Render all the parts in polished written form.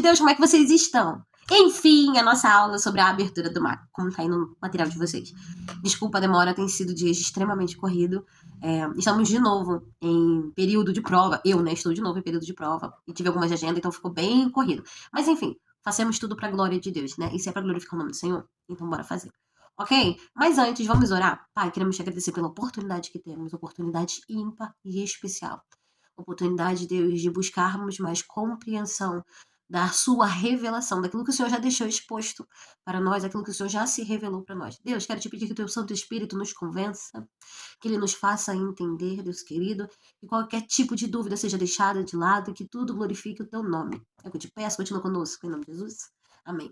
Deus, como é que vocês estão? Enfim, a nossa aula sobre a abertura do mar, como tá aí no material de vocês. Desculpa a demora, tem sido dias extremamente corrido. Estamos de novo em período de prova. Eu, né, estou de novo em período de prova. E tive algumas agendas, então ficou bem corrido. Mas enfim, façamos tudo pra glória de Deus, né? E se é pra glorificar o nome do Senhor, então bora fazer. Ok? Mas antes, vamos orar? Pai, queremos te agradecer pela oportunidade que temos, oportunidade ímpar e especial. Oportunidade, Deus, de buscarmos mais compreensão da sua revelação, daquilo que o Senhor já deixou exposto para nós, daquilo que o Senhor já se revelou para nós. Deus, quero te pedir que o teu Santo Espírito nos convença, que ele nos faça entender, Deus querido, que qualquer tipo de dúvida seja deixada de lado, que tudo glorifique o teu nome. É o que eu te peço, continua conosco, em nome de Jesus. Amém.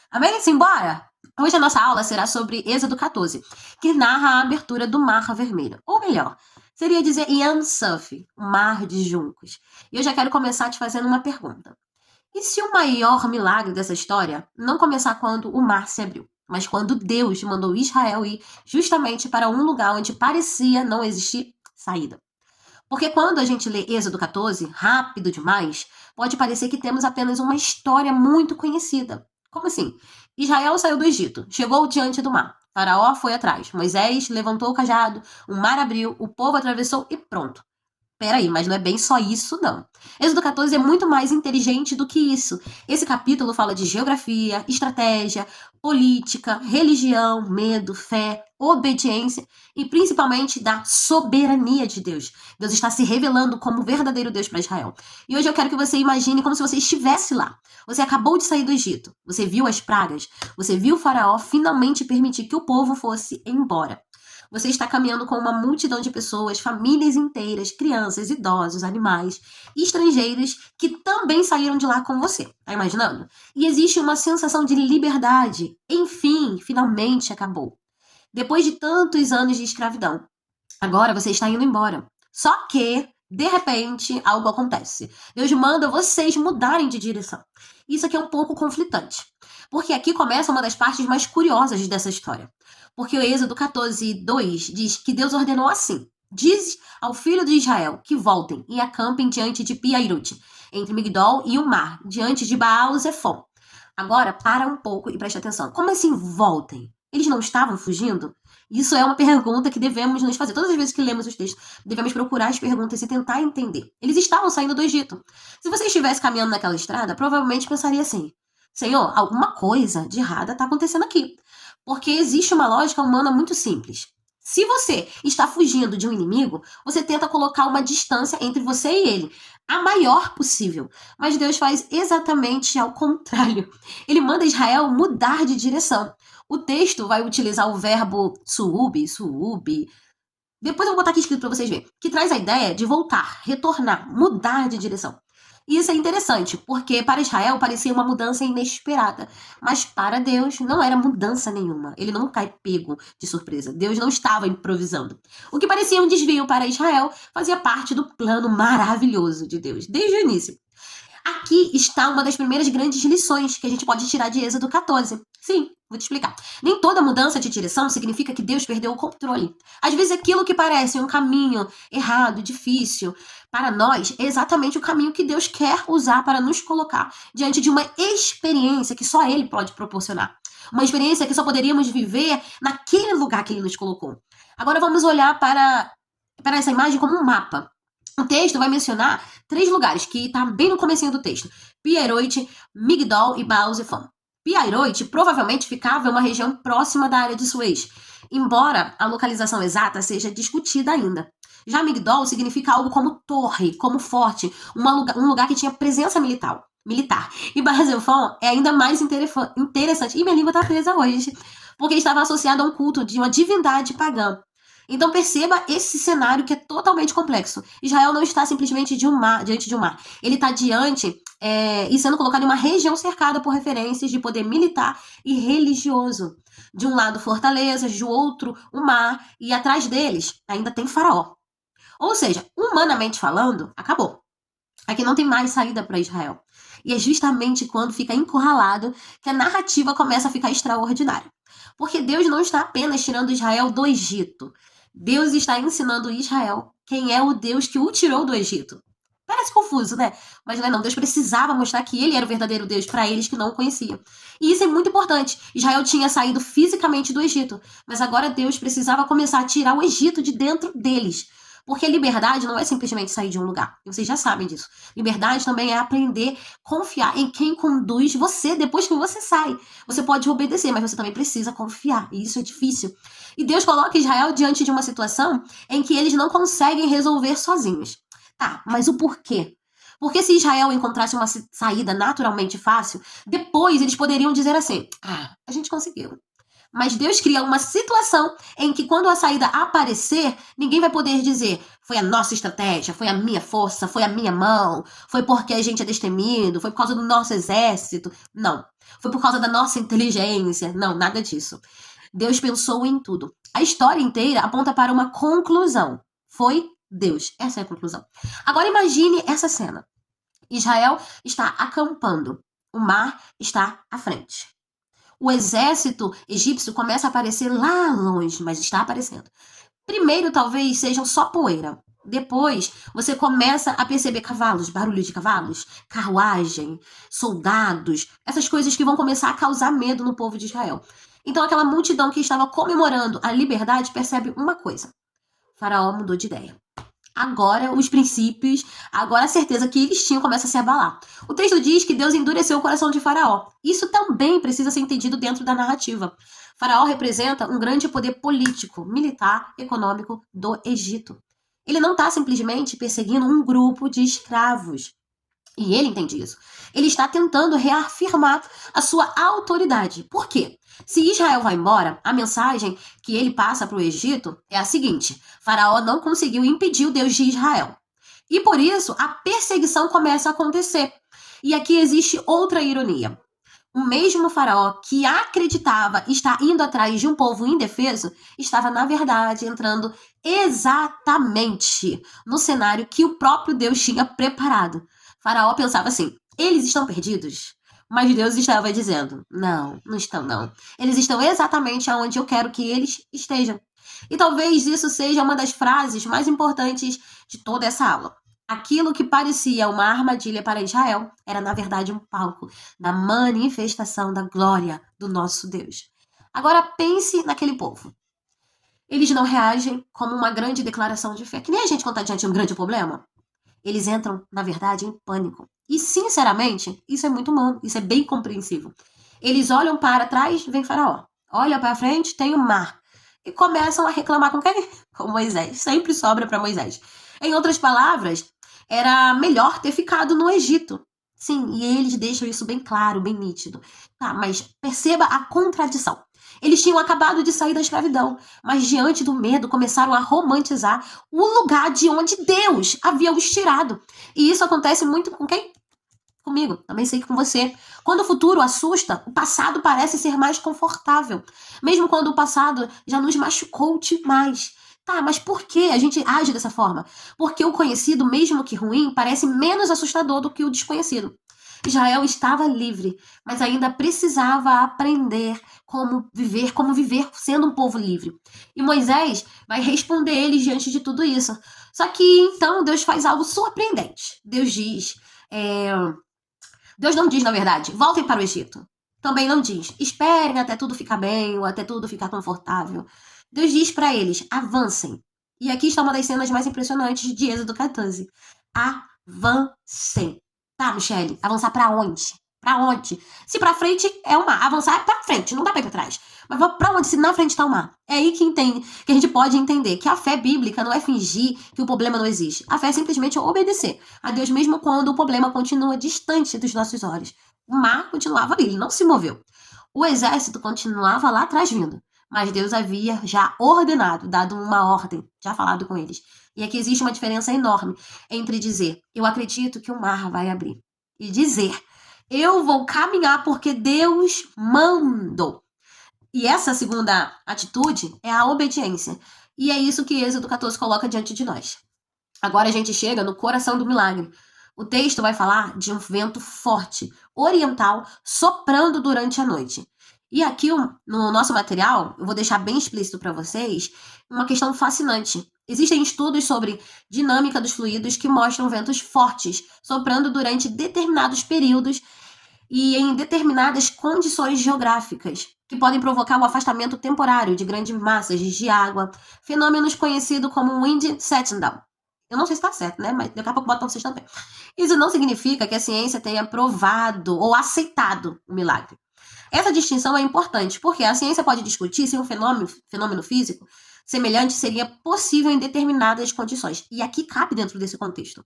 Amém? Simbora! Hoje a nossa aula será sobre Êxodo 14, que narra a abertura do Mar Vermelho. Ou melhor, seria dizer Yam Suf, o Mar de Juncos. E eu já quero começar te fazendo uma pergunta. E se o maior milagre dessa história não começar quando o mar se abriu, mas quando Deus mandou Israel ir justamente para um lugar onde parecia não existir saída? Porque quando a gente lê Êxodo 14, rápido demais, pode parecer que temos apenas uma história muito conhecida. Como assim? Israel saiu do Egito, chegou diante do mar. Faraó foi atrás. Moisés levantou o cajado, o mar abriu, o povo atravessou e pronto. Peraí, mas não é bem só isso, não. Êxodo 14 é muito mais inteligente do que isso. Esse capítulo fala de geografia, estratégia, política, religião, medo, fé, obediência e principalmente da soberania de Deus. Deus está se revelando como o verdadeiro Deus para Israel. E hoje eu quero que você imagine como se você estivesse lá. Você acabou de sair do Egito, você viu as pragas, você viu o faraó finalmente permitir que o povo fosse embora. Você está caminhando com uma multidão de pessoas, famílias inteiras, crianças, idosos, animais, estrangeiros que também saíram de lá com você. Tá imaginando? E existe uma sensação de liberdade. Enfim, finalmente acabou. Depois de tantos anos de escravidão, agora você está indo embora. Só que, de repente, algo acontece. Deus manda vocês mudarem de direção. Isso aqui é um pouco conflitante. Porque aqui começa uma das partes mais curiosas dessa história. Porque o Êxodo 14, 2 diz que Deus ordenou assim: diz ao filho de Israel que voltem e acampem diante de Pi-Hairot, entre Migdol e o mar, diante de Baal-Zefon. Agora, para um pouco e preste atenção. Como assim voltem? Eles não estavam fugindo? Isso é uma pergunta que devemos nos fazer. Todas as vezes que lemos os textos, devemos procurar as perguntas e tentar entender. Eles estavam saindo do Egito. Se você estivesse caminhando naquela estrada, provavelmente pensaria assim: Senhor, alguma coisa de errada está acontecendo aqui. Porque existe uma lógica humana muito simples. Se você está fugindo de um inimigo, você tenta colocar uma distância entre você e ele, a maior possível. Mas Deus faz exatamente ao contrário. Ele manda Israel mudar de direção. O texto vai utilizar o verbo suub. Depois eu vou botar aqui escrito para vocês verem. Que traz a ideia de voltar, retornar, mudar de direção. E isso é interessante, porque para Israel parecia uma mudança inesperada. Mas para Deus não era mudança nenhuma. Ele não cai pego de surpresa. Deus não estava improvisando. O que parecia um desvio para Israel fazia parte do plano maravilhoso de Deus, desde o início. Aqui está uma das primeiras grandes lições que a gente pode tirar de Êxodo 14. Sim, vou te explicar. Nem toda mudança de direção significa que Deus perdeu o controle. Às vezes aquilo que parece um caminho errado, difícil, para nós é exatamente o caminho que Deus quer usar para nos colocar diante de uma experiência que só Ele pode proporcionar. Uma experiência que só poderíamos viver naquele lugar que Ele nos colocou. Agora vamos olhar para essa imagem como um mapa. O texto vai mencionar 3 lugares, que está bem no comecinho do texto: Pi-Hairot, Migdol e Baal-Zefon. Pi-Hairot provavelmente ficava em uma região próxima da área de Suez, embora a localização exata seja discutida ainda. Já Migdol significa algo como torre, como forte, um lugar que tinha presença militar. E Baal-Zefon é ainda mais interessante. E minha língua está presa hoje, porque estava associado a um culto de uma divindade pagã. Então perceba esse cenário que é totalmente complexo. Israel não está simplesmente diante de um mar. Ele está diante e sendo colocado em uma região cercada por referências de poder militar e religioso. De um lado fortalezas, de outro o mar, e atrás deles ainda tem Faraó. Ou seja, humanamente falando, acabou. Aqui não tem mais saída para Israel. E é justamente quando fica encurralado que a narrativa começa a ficar extraordinária. Porque Deus não está apenas tirando Israel do Egito. Deus está ensinando Israel quem é o Deus que o tirou do Egito. Parece confuso, né? Mas não é não. Deus precisava mostrar que ele era o verdadeiro Deus para eles que não o conheciam. E isso é muito importante. Israel tinha saído fisicamente do Egito, mas agora Deus precisava começar a tirar o Egito de dentro deles. Porque liberdade não é simplesmente sair de um lugar. E vocês já sabem disso. Liberdade também é aprender a confiar em quem conduz você depois que você sai. Você pode obedecer, mas você também precisa confiar. E isso é difícil. E Deus coloca Israel diante de uma situação em que eles não conseguem resolver sozinhos. Tá, mas o porquê? Porque se Israel encontrasse uma saída naturalmente fácil, depois eles poderiam dizer assim: a gente conseguiu. Mas Deus cria uma situação em que, quando a saída aparecer, ninguém vai poder dizer: foi a nossa estratégia, foi a minha força, foi a minha mão, foi porque a gente é destemido, foi por causa do nosso exército. Não. Foi por causa da nossa inteligência. Não, nada disso. Deus pensou em tudo. A história inteira aponta para uma conclusão. Foi Deus. Essa é a conclusão. Agora imagine essa cena. Israel está acampando. O mar está à frente. O exército egípcio começa a aparecer lá longe, mas está aparecendo. Primeiro, talvez sejam só poeira. Depois, você começa a perceber cavalos, barulho de cavalos, carruagem, soldados, essas coisas que vão começar a causar medo no povo de Israel. Então, aquela multidão que estava comemorando a liberdade percebe uma coisa: Faraó mudou de ideia. Agora os princípios, agora a certeza que eles tinham começa a se abalar. O texto diz que Deus endureceu o coração de Faraó. Isso também precisa ser entendido dentro da narrativa. Faraó representa um grande poder político, militar, econômico do Egito. Ele não está simplesmente perseguindo um grupo de escravos. E ele entende isso. Ele está tentando reafirmar a sua autoridade. Por quê? Se Israel vai embora, a mensagem que ele passa para o Egito é a seguinte: Faraó não conseguiu impedir o Deus de Israel. E por isso, a perseguição começa a acontecer. E aqui existe outra ironia. O mesmo Faraó que acreditava estar indo atrás de um povo indefeso, estava, na verdade, entrando exatamente no cenário que o próprio Deus tinha preparado. Faraó pensava assim: eles estão perdidos? Mas Deus estava dizendo: não, não estão não. Eles estão exatamente onde eu quero que eles estejam. E talvez isso seja uma das frases mais importantes de toda essa aula. Aquilo que parecia uma armadilha para Israel era, na verdade, um palco da manifestação da glória do nosso Deus. Agora pense naquele povo. Eles não reagem como uma grande declaração de fé, que nem a gente quando está diante de um grande problema. Eles entram, na verdade, em pânico. E, sinceramente, isso é muito humano, isso é bem compreensível. Eles olham para trás, vem Faraó. Olha para frente, tem o mar. E começam a reclamar com quem? Com Moisés. Sempre sobra para Moisés. Em outras palavras, era melhor ter ficado no Egito. Sim, e eles deixam isso bem claro, bem nítido. Tá, mas perceba a contradição. Eles tinham acabado de sair da escravidão, mas diante do medo começaram a romantizar o lugar de onde Deus havia os tirado. E isso acontece muito com quem? Comigo, também sei que com você. Quando o futuro assusta, o passado parece ser mais confortável. Mesmo quando o passado já nos machucou demais. Tá, mas por que a gente age dessa forma? Porque o conhecido, mesmo que ruim, parece menos assustador do que o desconhecido. Israel estava livre, mas ainda precisava aprender como viver sendo um povo livre. E Moisés vai responder eles diante de tudo isso. Só que então Deus faz algo surpreendente. Deus não diz, na verdade, voltem para o Egito. Também não diz, esperem até tudo ficar bem ou até tudo ficar confortável. Deus diz para eles, avancem. E aqui está uma das cenas mais impressionantes de Êxodo 14. Avancem. Tá, Michele, avançar pra onde? Pra onde? Se pra frente é o mar, avançar é pra frente, não dá pra ir pra trás. Mas pra onde se na frente tá o mar? É aí que a gente pode entender que a fé bíblica não é fingir que o problema não existe. A fé é simplesmente obedecer a Deus mesmo quando o problema continua distante dos nossos olhos. O mar continuava ali, ele não se moveu. O exército continuava lá atrás vindo. Mas Deus havia já ordenado, dado uma ordem, já falado com eles. E aqui existe uma diferença enorme entre dizer, eu acredito que o mar vai abrir, e dizer, eu vou caminhar porque Deus mandou. E essa segunda atitude é a obediência. E é isso que Êxodo 14 coloca diante de nós. Agora a gente chega no coração do milagre. O texto vai falar de um vento forte, oriental, soprando durante a noite. E aqui, no nosso material, eu vou deixar bem explícito para vocês uma questão fascinante. Existem estudos sobre dinâmica dos fluidos que mostram ventos fortes soprando durante determinados períodos e em determinadas condições geográficas, que podem provocar o afastamento temporário de grandes massas de água, fenômenos conhecidos como wind setting down. Eu não sei se está certo, né? Mas daqui a pouco botam vocês também. Isso não significa que a ciência tenha provado ou aceitado o milagre. Essa distinção é importante, porque a ciência pode discutir se um fenômeno físico semelhante seria possível em determinadas condições. E aqui cabe dentro desse contexto.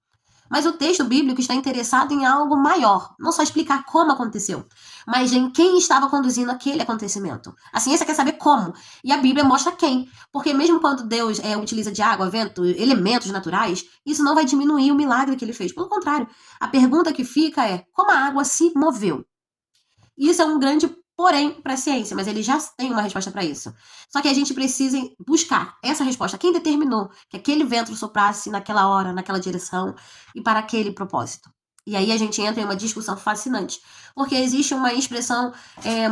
Mas o texto bíblico está interessado em algo maior, não só explicar como aconteceu, mas em quem estava conduzindo aquele acontecimento. A ciência quer saber como, e a Bíblia mostra quem. Porque mesmo quando Deus utiliza de água, vento, elementos naturais, isso não vai diminuir o milagre que ele fez. Pelo contrário, a pergunta que fica é como a água se moveu. Isso é um grande porém para a ciência, mas ele já tem uma resposta para isso. Só que a gente precisa buscar essa resposta. Quem determinou que aquele vento soprasse naquela hora, naquela direção e para aquele propósito? E aí a gente entra em uma discussão fascinante, porque existe uma expressão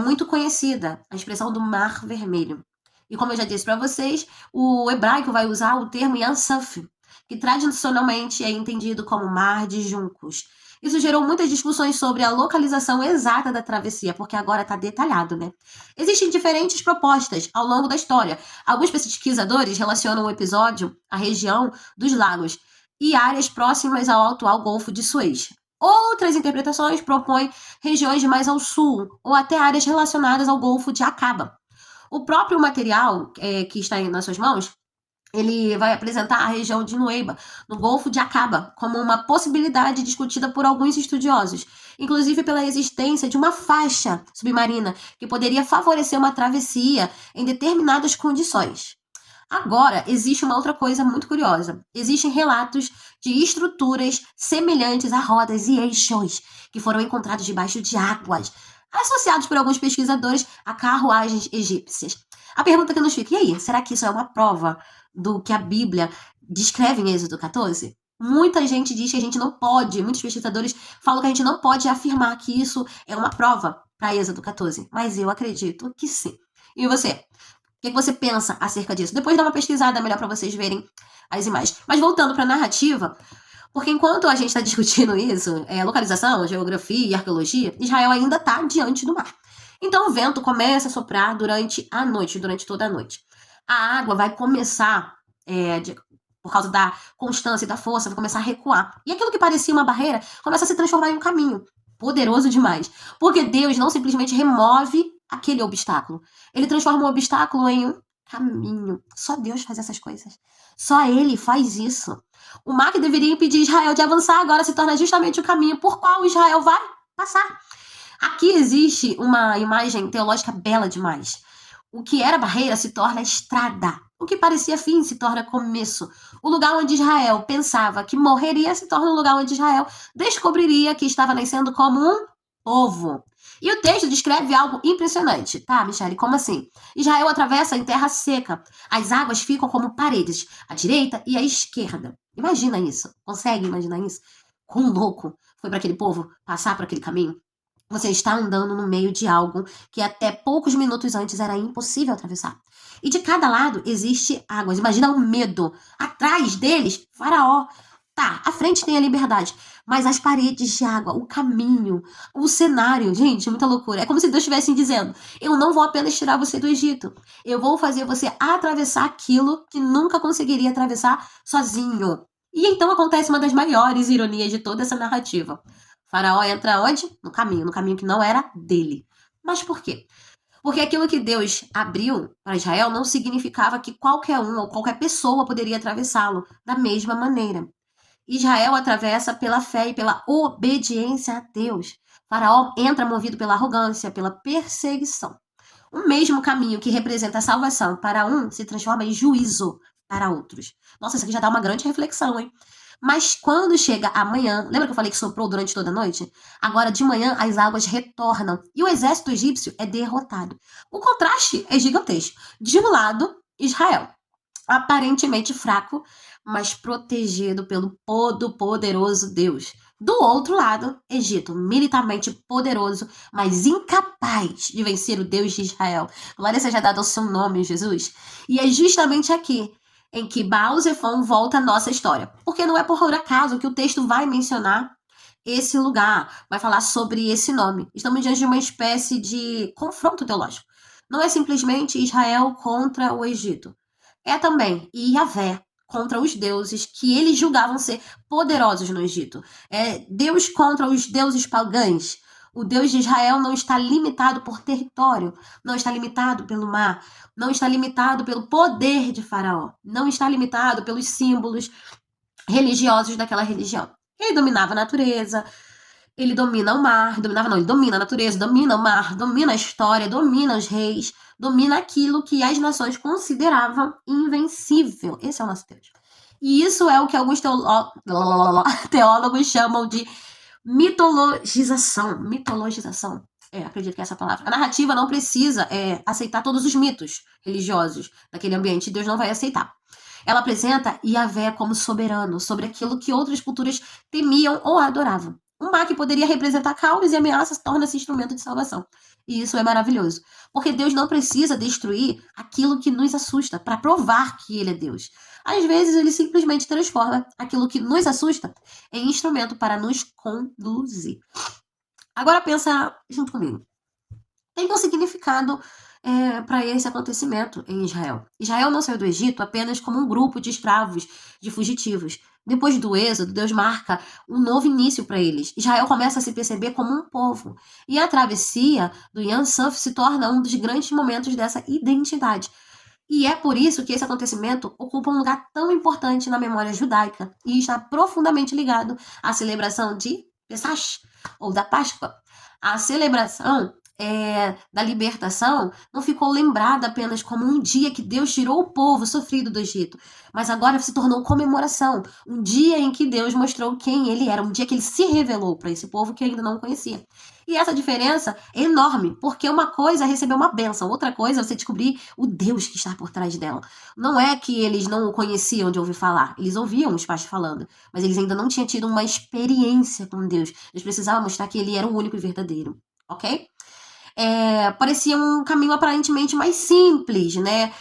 muito conhecida, a expressão do Mar Vermelho. E como eu já disse para vocês, o hebraico vai usar o termo Yansaf, que tradicionalmente é entendido como Mar de Juncos. Isso gerou muitas discussões sobre a localização exata da travessia, porque agora está detalhado, né? Existem diferentes propostas ao longo da história. Alguns pesquisadores relacionam o episódio à região dos lagos e áreas próximas ao atual Golfo de Suez. Outras interpretações propõem regiões mais ao sul ou até áreas relacionadas ao Golfo de Acaba. O próprio material que está aí nas suas mãos ele vai apresentar a região de Nueiba, no Golfo de Acaba, como uma possibilidade discutida por alguns estudiosos, inclusive pela existência de uma faixa submarina que poderia favorecer uma travessia em determinadas condições. Agora, existe uma outra coisa muito curiosa. Existem relatos de estruturas semelhantes a rodas e eixos que foram encontrados debaixo de águas, associados por alguns pesquisadores a carruagens egípcias. A pergunta que nos fica, e aí, será que isso é uma prova do que a Bíblia descreve em Êxodo 14? Muita gente diz que a gente não pode, muitos pesquisadores falam que a gente não pode afirmar que isso é uma prova para Êxodo 14, mas eu acredito que sim. E você? O que você pensa acerca disso? Depois dá uma pesquisada melhor para vocês verem as imagens. Mas voltando para a narrativa, porque enquanto a gente está discutindo isso, localização, geografia e arqueologia, Israel ainda está diante do mar. Então o vento começa a soprar durante a noite, durante toda a noite. A água vai começar, por causa da constância e da força, vai começar a recuar. E aquilo que parecia uma barreira começa a se transformar em um caminho. Poderoso demais. Porque Deus não simplesmente remove aquele obstáculo. Ele transforma o obstáculo em um caminho. Só Deus faz essas coisas. Só Ele faz isso. O mar que deveria impedir Israel de avançar agora se torna justamente o caminho por qual Israel vai passar. Aqui existe uma imagem teológica bela demais. O que era barreira se torna estrada. O que parecia fim se torna começo. O lugar onde Israel pensava que morreria se torna um lugar onde Israel descobriria que estava nascendo como um povo. E o texto descreve algo impressionante. Tá, Michele, como assim? Israel atravessa em terra seca. As águas ficam como paredes, à direita e à esquerda. Imagina isso. Consegue imaginar isso? Quão louco foi para aquele povo passar por aquele caminho? Você está andando no meio de algo que até poucos minutos antes era impossível atravessar. E de cada lado existe águas. Imagina o medo. Atrás deles, Faraó. Tá, à frente tem a liberdade. Mas as paredes de água, o caminho, o cenário, gente, muita loucura. É como se Deus estivesse dizendo: eu não vou apenas tirar você do Egito. Eu vou fazer você atravessar aquilo que nunca conseguiria atravessar sozinho. E então acontece uma das maiores ironias de toda essa narrativa. Faraó entra onde? No caminho que não era dele. Mas por quê? Porque aquilo que Deus abriu para Israel não significava que qualquer um ou qualquer pessoa poderia atravessá-lo da mesma maneira. Israel atravessa pela fé e pela obediência a Deus. Faraó entra movido pela arrogância, pela perseguição. O mesmo caminho que representa a salvação para um se transforma em juízo para outros. Nossa, isso aqui já dá uma grande reflexão, hein? Mas quando chega amanhã, lembra que eu falei que soprou durante toda a noite? Agora de manhã as águas retornam e o exército egípcio é derrotado. O contraste é gigantesco. De um lado, Israel, aparentemente fraco, mas protegido pelo todo-poderoso Deus. Do outro lado, Egito, militarmente poderoso, mas incapaz de vencer o Deus de Israel. Glória seja dada ao seu nome, Jesus. E é justamente aqui em que Baal-Zefão volta à nossa história. Porque não é por acaso que o texto vai mencionar esse lugar, vai falar sobre esse nome. Estamos diante de uma espécie de confronto teológico. Não é simplesmente Israel contra o Egito. É também Yahvé contra os deuses que eles julgavam ser poderosos no Egito. É Deus contra os deuses pagãos. O Deus de Israel não está limitado por território, não está limitado pelo mar, não está limitado pelo poder de Faraó, não está limitado pelos símbolos religiosos daquela religião. Ele dominava a natureza, ele domina o mar, ele domina a natureza, domina o mar, domina a história, domina os reis, domina aquilo que as nações consideravam invencível. Esse é o nosso Deus. E isso é o que alguns teólogos chamam de mitologização. Mitologização. Acredito que é essa palavra. A narrativa não precisa aceitar todos os mitos religiosos daquele ambiente. Deus não vai aceitar. Ela apresenta Yahvé como soberano sobre aquilo que outras culturas temiam ou adoravam. Um mar que poderia representar caos e ameaças torna-se instrumento de salvação. E isso é maravilhoso. Porque Deus não precisa destruir aquilo que nos assusta para provar que ele é Deus. Às vezes, ele simplesmente transforma aquilo que nos assusta em instrumento para nos conduzir. Agora pensa junto comigo. Tem um significado para esse acontecimento em Israel. Israel não saiu do Egito apenas como um grupo de escravos, de fugitivos. Depois do êxodo, Deus marca um novo início para eles. Israel começa a se perceber como um povo. E a travessia do Yam Suf se torna um dos grandes momentos dessa identidade. E é por isso que esse acontecimento ocupa um lugar tão importante na memória judaica e está profundamente ligado à celebração de Pesach, ou da Páscoa. A celebração da libertação não ficou lembrada apenas como um dia que Deus tirou o povo sofrido do Egito, mas agora se tornou comemoração, um dia em que Deus mostrou quem ele era, um dia que ele se revelou para esse povo que ainda não conhecia. E essa diferença é enorme, porque uma coisa é receber uma bênção, outra coisa é você descobrir o Deus que está por trás dela. Não é que eles não o conheciam de ouvir falar, eles ouviam os pais falando, mas eles ainda não tinham tido uma experiência com Deus. Eles precisavam mostrar que ele era o único e verdadeiro, ok? Parecia um caminho aparentemente mais simples, né?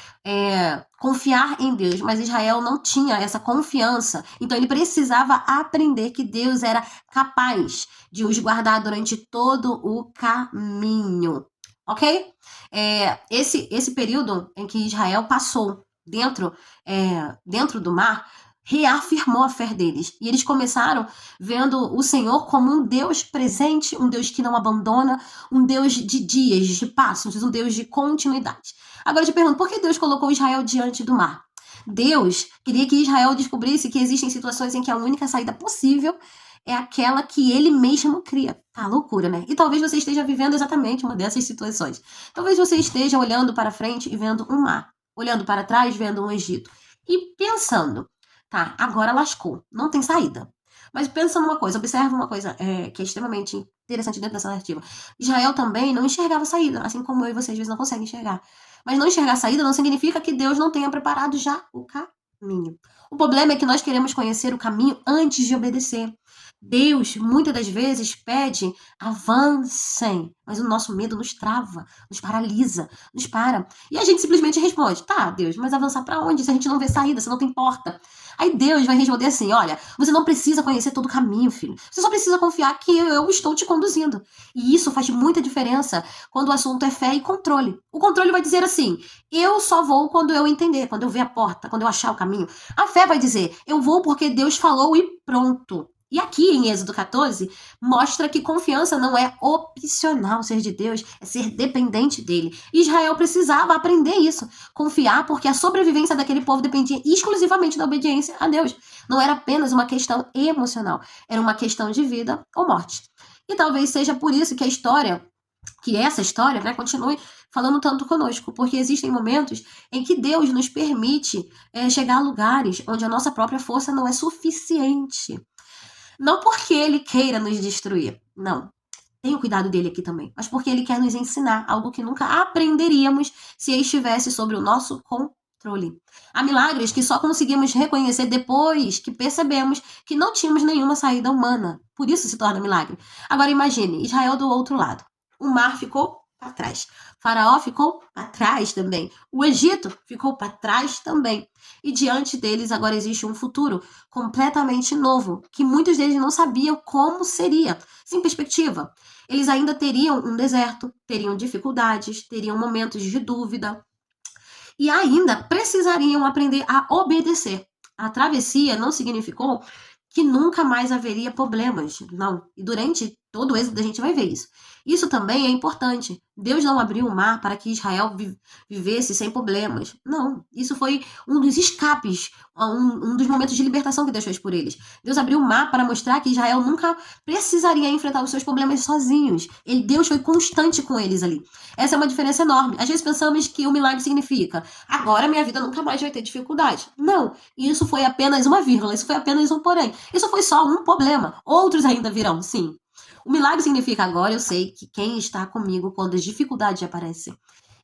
Confiar em Deus, mas Israel não tinha essa confiança, então ele precisava aprender que Deus era capaz de os guardar durante todo o caminho, ok? Esse período em que Israel passou dentro do mar reafirmou a fé deles. E eles começaram vendo o Senhor como um Deus presente, um Deus que não abandona, um Deus de dias, de passos, um Deus de continuidade. Agora eu te pergunto, por que Deus colocou Israel diante do mar? Deus queria que Israel descobrisse que existem situações em que a única saída possível é aquela que ele mesmo cria. Tá, loucura, né? E talvez você esteja vivendo exatamente uma dessas situações. Talvez você esteja olhando para frente e vendo um mar, olhando para trás vendo um Egito. E pensando, tá, agora lascou, não tem saída. Mas pensa numa coisa, observa uma coisa que é extremamente interessante dentro dessa narrativa. Israel também não enxergava saída, assim como eu e você às vezes não conseguem enxergar. Mas não enxergar saída não significa que Deus não tenha preparado já o caminho. O problema é que nós queremos conhecer o caminho antes de obedecer. Deus, muitas das vezes, pede, avancem, mas o nosso medo nos trava, nos paralisa, nos para. E a gente simplesmente responde, tá, Deus, mas avançar para onde? Se a gente não vê saída, se não tem porta. Aí Deus vai responder assim, olha, você não precisa conhecer todo o caminho, filho. Você só precisa confiar que eu estou te conduzindo. E isso faz muita diferença quando o assunto é fé e controle. O controle vai dizer assim, eu só vou quando eu entender, quando eu ver a porta, quando eu achar o caminho. A fé vai dizer, eu vou porque Deus falou e pronto. E aqui em Êxodo 14, mostra que confiança não é opcional ser de Deus, é ser dependente dele. Israel precisava aprender isso, confiar porque a sobrevivência daquele povo dependia exclusivamente da obediência a Deus. Não era apenas uma questão emocional, era uma questão de vida ou morte. E talvez seja por isso que essa história, né, continue falando tanto conosco, porque existem momentos em que Deus nos permite chegar a lugares onde a nossa própria força não é suficiente. Não porque ele queira nos destruir, não. Tenha o cuidado dele aqui também. Mas porque ele quer nos ensinar algo que nunca aprenderíamos se estivesse sob o nosso controle. controle. Há milagres que só conseguimos reconhecer depois que percebemos que não tínhamos nenhuma saída humana. Por isso se torna milagre. Agora imagine, Israel do outro lado. O mar ficou para trás. Faraó ficou para trás também. O Egito ficou para trás também. E diante deles agora existe um futuro completamente novo, que muitos deles não sabiam como seria. Sem perspectiva. Eles ainda teriam um deserto, teriam dificuldades, teriam momentos de dúvida, e ainda precisariam aprender a obedecer. A travessia não significou que nunca mais haveria problemas, não. E durante todo o êxodo a gente vai ver isso. Isso também é importante. Deus não abriu o mar para que Israel vivesse sem problemas. Não, isso foi um dos escapes, um dos momentos de libertação que Deus fez por eles. Deus abriu o mar para mostrar que Israel nunca precisaria enfrentar os seus problemas sozinhos. Deus foi constante com eles ali. Essa é uma diferença enorme. Às vezes pensamos que o milagre significa agora minha vida nunca mais vai ter dificuldade. Não, isso foi apenas uma vírgula, isso foi apenas um porém. Isso foi só um problema. Outros ainda virão, sim. O milagre significa agora eu sei que quem está comigo quando as dificuldades aparecem.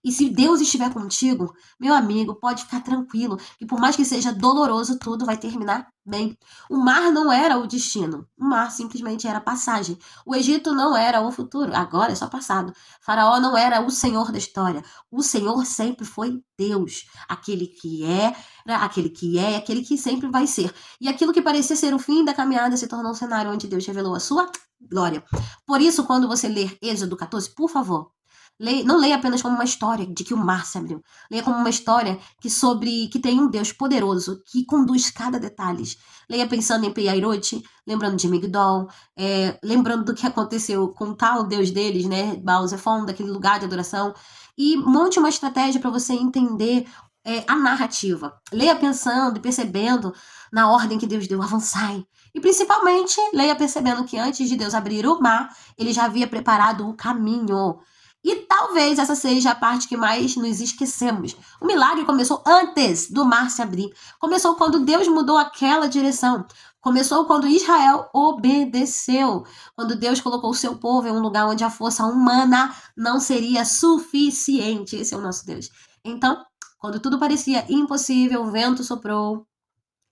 E se Deus estiver contigo, meu amigo, pode ficar tranquilo, que por mais que seja doloroso, tudo vai terminar bem. O mar não era o destino, o mar simplesmente era passagem. O Egito não era o futuro, agora é só passado. Faraó não era o Senhor da história. O Senhor sempre foi Deus, aquele que é, aquele que é, aquele que sempre vai ser. E aquilo que parecia ser o fim da caminhada se tornou um cenário onde Deus revelou a sua glória. Por isso, quando você ler Êxodo 14, por favor, não leia apenas como uma história de que o mar se abriu. Leia como uma história que tem um Deus poderoso que conduz cada detalhe. Leia pensando em Piairote, lembrando de Migdol, lembrando do que aconteceu com o tal Deus deles, né, Baal Zephon, daquele lugar de adoração. E monte uma estratégia para você entender a narrativa. Leia pensando e percebendo na ordem que Deus deu, avançai. E principalmente, leia percebendo que antes de Deus abrir o mar, ele já havia preparado o caminho. E talvez essa seja a parte que mais nos esquecemos. O milagre começou antes do mar se abrir. Começou quando Deus mudou aquela direção. Começou quando Israel obedeceu. Quando Deus colocou o seu povo em um lugar onde a força humana não seria suficiente. Esse é o nosso Deus. Então, quando tudo parecia impossível, o vento soprou,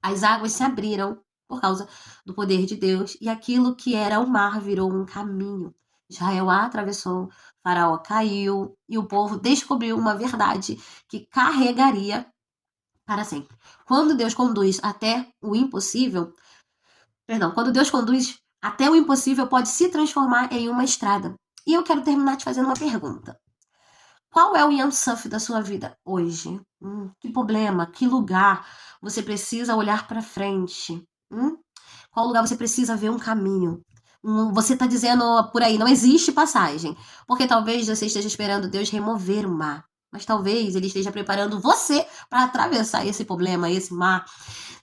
as águas se abriram por causa do poder de Deus, e aquilo que era o mar virou um caminho. Israel atravessou, Faraó caiu, e o povo descobriu uma verdade que carregaria para sempre. Quando Deus conduz até o impossível, quando Deus conduz até o impossível, pode se transformar em uma estrada. E eu quero terminar te fazendo uma pergunta. Qual é o Yam Suf da sua vida hoje? Que problema, que lugar você precisa olhar para frente? Qual lugar você precisa ver um caminho? Você está dizendo por aí, não existe passagem. Porque talvez você esteja esperando Deus remover o mar. Mas talvez Ele esteja preparando você para atravessar esse problema, esse mar.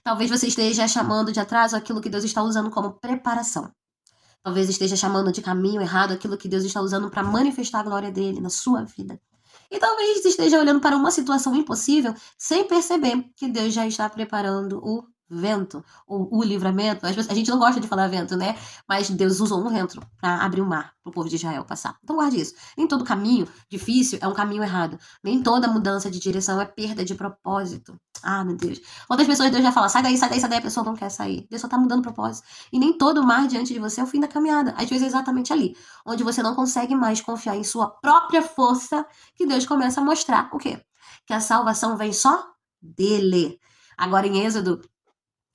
Talvez você esteja chamando de atraso aquilo que Deus está usando como preparação. Talvez esteja chamando de caminho errado aquilo que Deus está usando para manifestar a glória dele na sua vida. E talvez esteja olhando para uma situação impossível sem perceber que Deus já está preparando o vento, ou o livramento. A gente não gosta de falar vento, né? Mas Deus usou um vento para abrir o mar para o povo de Israel passar. Então guarde isso. Nem todo caminho difícil é um caminho errado. Nem toda mudança de direção é perda de propósito. Ah, meu Deus. Quantas pessoas Deus já fala, sai daí, sai daí, sai daí, a pessoa não quer sair. Deus só tá mudando o propósito. E nem todo mar diante de você é o fim da caminhada. Às vezes é exatamente ali, onde você não consegue mais confiar em sua própria força, que Deus começa a mostrar o quê? Que a salvação vem só dele. Agora em Êxodo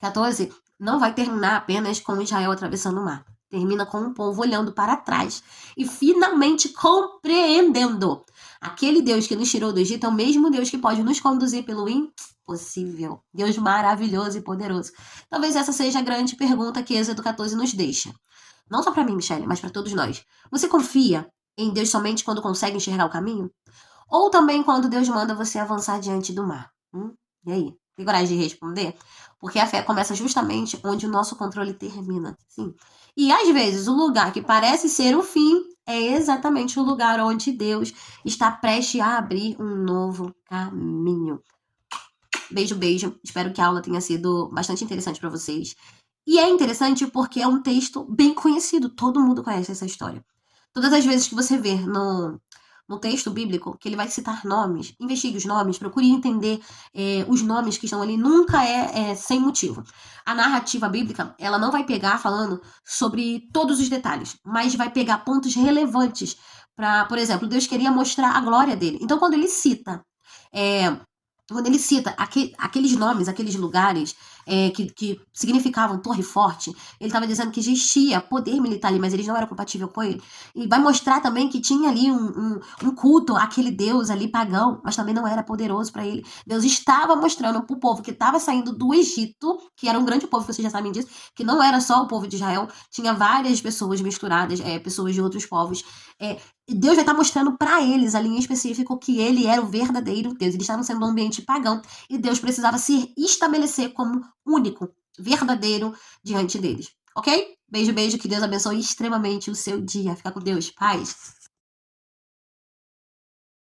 14, não vai terminar apenas com Israel atravessando o mar. Termina com o povo olhando para trás e finalmente compreendendo. Aquele Deus que nos tirou do Egito é o mesmo Deus que pode nos conduzir pelo impossível. Deus maravilhoso e poderoso. Talvez essa seja a grande pergunta que Êxodo 14 nos deixa. Não só para mim, Michele, mas para todos nós. Você confia em Deus somente quando consegue enxergar o caminho? Ou também quando Deus manda você avançar diante do mar? E aí? Tem coragem de responder? Porque a fé começa justamente onde o nosso controle termina. Sim. E às vezes o lugar que parece ser o fim é exatamente o lugar onde Deus está prestes a abrir um novo caminho. Beijo, beijo. Espero que a aula tenha sido bastante interessante para vocês. E é interessante porque é um texto bem conhecido. Todo mundo conhece essa história. Todas as vezes que você vê no texto bíblico, que ele vai citar nomes, investigue os nomes, procure entender os nomes que estão ali, nunca é sem motivo. A narrativa bíblica, ela não vai pegar falando sobre todos os detalhes, mas vai pegar pontos relevantes para, por exemplo, Deus queria mostrar a glória dele. Então, é, quando ele cita aqueles nomes, aqueles lugares que significavam Torre Forte, ele estava dizendo que existia poder militar ali, mas eles não eram compatíveis com ele. E vai mostrar também que tinha ali um culto àquele Deus ali pagão, mas também não era poderoso para ele. Deus estava mostrando para o povo que estava saindo do Egito, que era um grande povo, vocês já sabem disso, que não era só o povo de Israel, tinha várias pessoas misturadas, pessoas de outros povos. Deus vai estar mostrando para eles, ali em específico, que ele era o verdadeiro Deus. Eles estavam sendo um ambiente pagão e Deus precisava se estabelecer como único, verdadeiro diante deles. Ok? Beijo, beijo. Que Deus abençoe extremamente o seu dia. Fica com Deus. Paz.